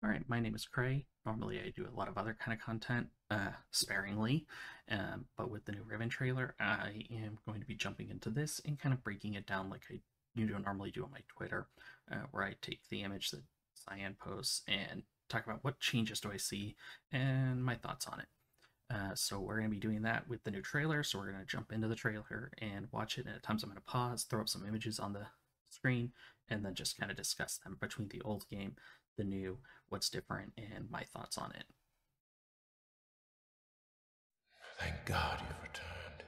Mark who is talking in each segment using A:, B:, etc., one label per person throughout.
A: All right, my name is Cray. Normally, I do a lot of other kind of content, sparingly, but with the new Riven trailer, I am going to be jumping into this and kind of breaking it down like I normally do on my Twitter, where I take the image that Cyan posts and talk about what changes do I see and my thoughts on it. So we're going to be doing that with the new trailer. So we're going to jump into the trailer and watch it. And at times I'm going to pause, throw up some images on the screen, and then just kind of discuss them between the old game, the new, what's different, and my thoughts on it.
B: Thank God you've returned.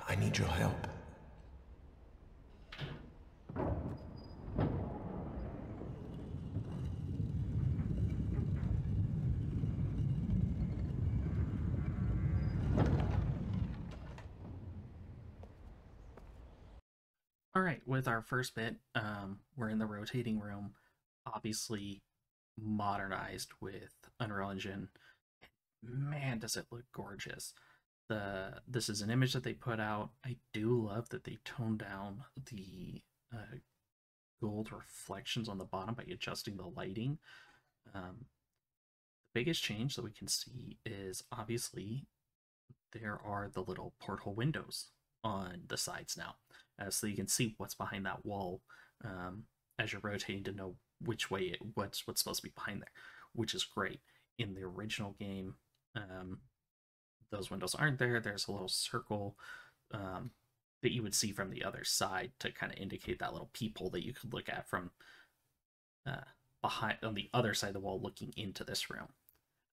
B: I need your help.
A: All right, with our first bit, we're in the rotating room, obviously modernized with Unreal Engine. Man, does it look gorgeous. This is an image that they put out. I do love that they toned down the gold reflections on the bottom by adjusting the lighting. The biggest change that we can see is obviously there are the little porthole windows on the sides now, so you can see what's behind that wall as you're rotating to know which way what's supposed to be behind there, which is great. In the original game, those windows aren't there. There's a little circle that you would see from the other side to kind of indicate that little peephole that you could look at from uh, behind on the other side of the wall looking into this room.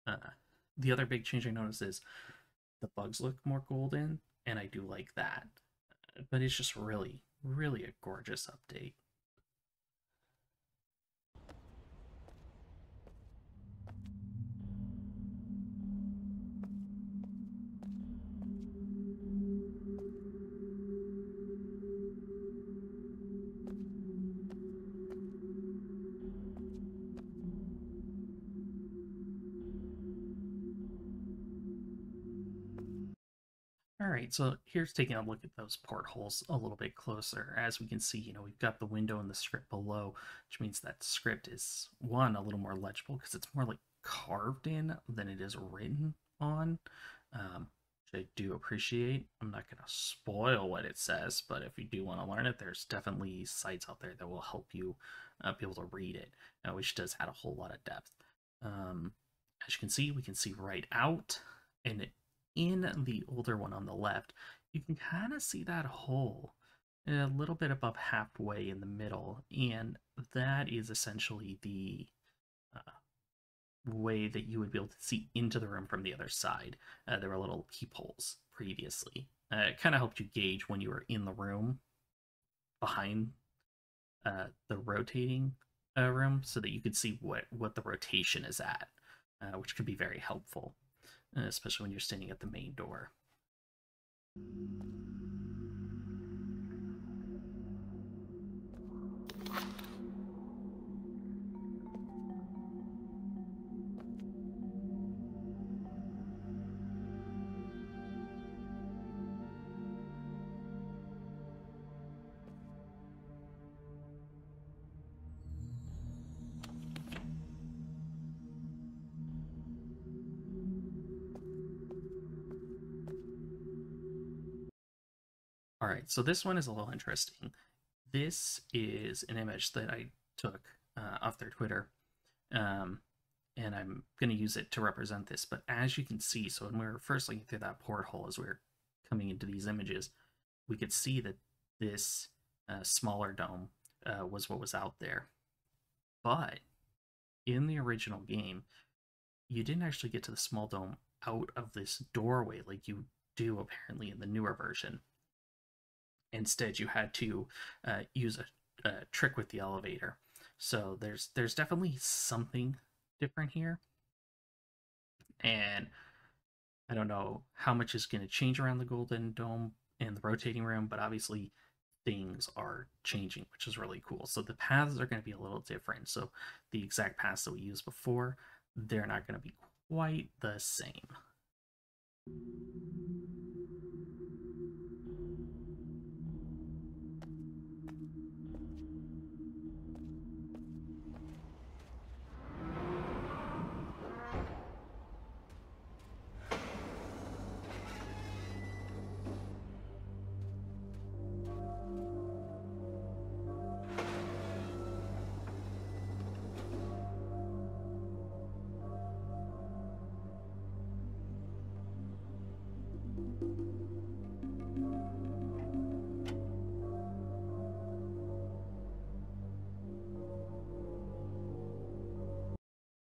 A: Uh, the other big change I noticed is the bugs look more golden, and I do like that. But it's just really, really a gorgeous update. All right, so here's taking a look at those portholes a little bit closer. As we can see, we've got the window in the script below, which means that script is, one, a little more legible because it's more like carved in than it is written on, which I do appreciate. I'm not going to spoil what it says, but if you do want to learn it, there's definitely sites out there that will help you be able to read it, which does add a whole lot of depth. Um, as you can see, we can see right out, and in the older one on the left, you can kind of see that hole a little bit above halfway in the middle, and that is essentially the uh, way that you would be able to see into the room from the other side. There were little peepholes previously. It kind of helped you gauge when you were in the room behind the rotating room so that you could see what the rotation is at, which could be very helpful, especially when you're standing at the main door. All right, so this one is a little interesting. This is an image that I took off their Twitter, um, and I'm going to use it to represent this. But as you can see, so when we were first looking through that porthole as we were coming into these images, we could see that this smaller dome was what was out there. But in the original game, you didn't actually get to the small dome out of this doorway like you do apparently in the newer version. Instead, you had to use a trick with the elevator. So there's definitely something different here, and I don't know how much is going to change around the Golden Dome and the rotating room, but obviously things are changing, which is really cool. So the paths are going to be a little different. So the exact paths that we used before, they're not going to be quite the same.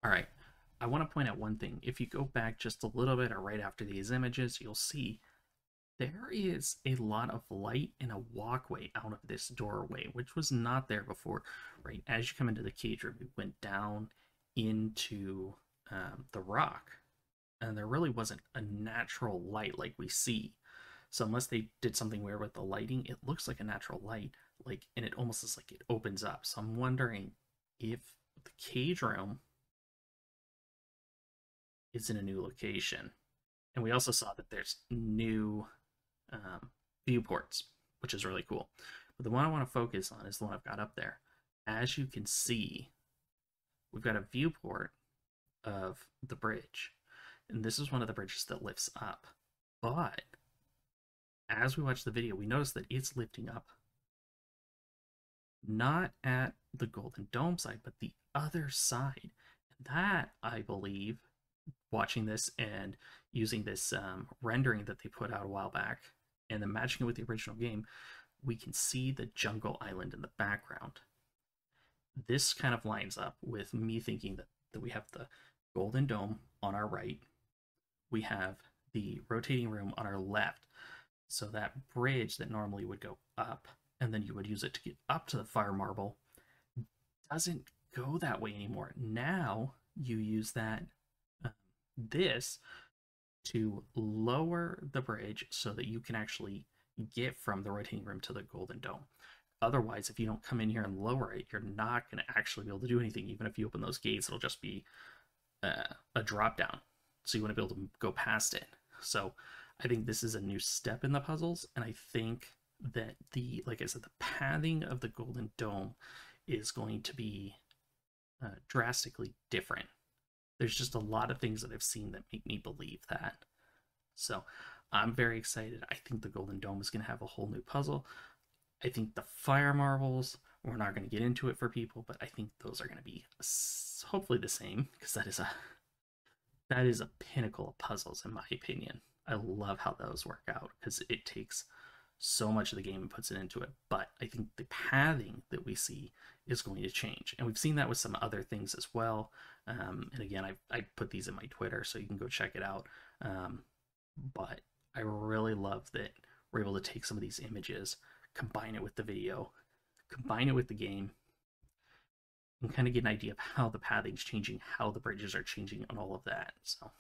A: All right, I want to point out one thing. If you go back just a little bit or right after these images, you'll see there is a lot of light and a walkway out of this doorway, which was not there before. Right as you come into the cage room, we went down into the rock, and there really wasn't a natural light like we see. So unless they did something weird with the lighting, it looks like a natural light, like, and it almost is like it opens up. So I'm wondering if the cage room is in a new location. And we also saw that there's new viewports, which is really cool. But the one I want to focus on is the one I've got up there. As you can see, we've got a viewport of the bridge. And this is one of the bridges that lifts up. But as we watch the video, we notice that it's lifting up not at the Golden Dome side, but the other side. That, I believe, watching this and using this rendering that they put out a while back and then matching it with the original game, we can see the jungle island in the background. This kind of lines up with me thinking that we have the Golden Dome on our right, we have the rotating room on our left. So that bridge that normally would go up and then you would use it to get up to the fire marble doesn't go that way anymore. Now you use that this to lower the bridge so that you can actually get from the rotating room to the Golden Dome. Otherwise, if you don't come in here and lower it, you're not going to actually be able to do anything. Even if you open those gates, it'll just be a drop down. So you want to be able to go past it. So I think this is a new step in the puzzles, and I think that like I said, the pathing of the Golden Dome is going to be drastically different. There's just a lot of things that I've seen that make me believe that. So I'm very excited. I think the Golden Dome is going to have a whole new puzzle. I think the fire marbles, we're not going to get into it for people, but I think those are going to be hopefully the same, because that is a pinnacle of puzzles in my opinion. I love how those work out because it takes so much of the game and puts it into it. But I think the pathing that we see is going to change, and we've seen that with some other things as well. And again, I put these in my Twitter, so you can go check it out. But I really love that we're able to take some of these images, combine it with the video, combine it with the game, and kind of get an idea of how the pathing's changing, how the bridges are changing, and all of that. So